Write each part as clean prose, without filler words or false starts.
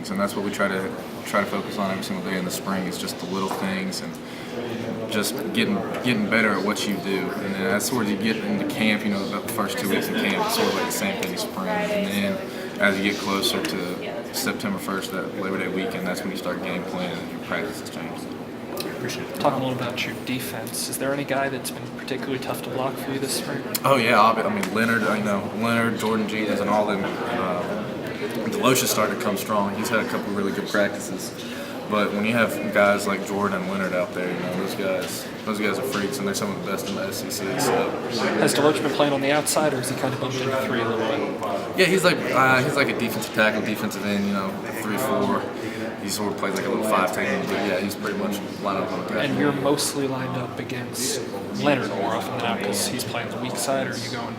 things, and that's what we try to focus on every single day in the spring. It's just the little things and just getting better at what you do. And then that's where you get into camp. The first 2 weeks of camp, it's sort of like the same thing as spring. And then as you get closer to September 1st, that Labor Day weekend, that's when you start game planning and your practices change. Appreciate it. Talk a little about your defense. Is there any guy that's been particularly tough to block for you this spring? Oh yeah, I mean Leonard, Jordan Jenkins, and all them. Delocious started to come strong. He's had a couple of really good practices. But when you have guys like Jordan and Leonard out there, those guys are freaks, and they're some of the best in the SEC. So. Has Deloach been playing on the outside, or is he kind of bumped into 3 a little bit? Yeah, he's like a defensive tackle, defensive end, 3-4. He sort of plays like a little 5 technique, but yeah, he's pretty much lined up on the back. And you're mostly lined up against Leonard more often than not because he's playing the weak side, or are you going?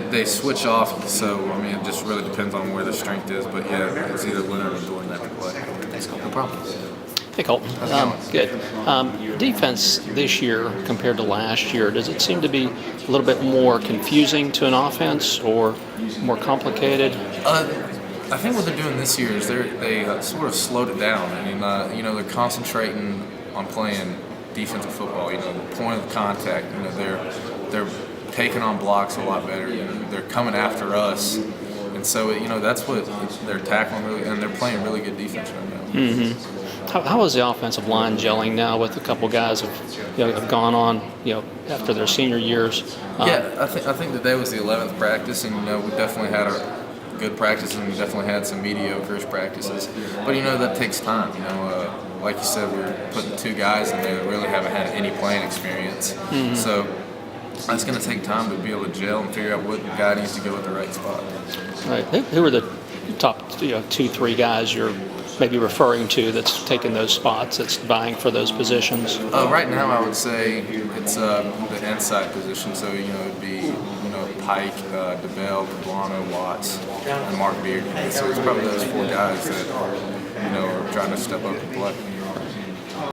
They switch off, so it just really depends on where the strength is. But yeah, it's either Leonard or Jordan that can play. Thanks, Kolton. No problem. Hey, Kolton. Good. Defense this year compared to last year, does it seem to be a little bit more confusing to an offense or more complicated? I think what they're doing this year is they sort of slowed it down. They're concentrating on playing defensive football. The point of contact. They're taking on blocks a lot better. They're coming after us, and so that's what they're tackling really, and they're playing really good defense right now. Mm-hmm. How is the offensive line gelling now with a couple guys have gone on after their senior years? Yeah, I think today was the 11th practice, and we definitely had a good practice, and we definitely had some mediocre-ish practices. But that takes time. Like you said, we're putting 2 guys in there that really haven't had any playing experience. Mm-hmm. So it's going to take time to be able to gel and figure out what guy needs to go at the right spot. Right. Who are the top 2-3 guys you're maybe referring to that's taking those spots, that's vying for those positions? Right now, I would say it's the inside position. So it'd be Pike, DeBell, Cablano, Watts, and Mark Beard. So it's probably those 4 guys that are trying to step up and play.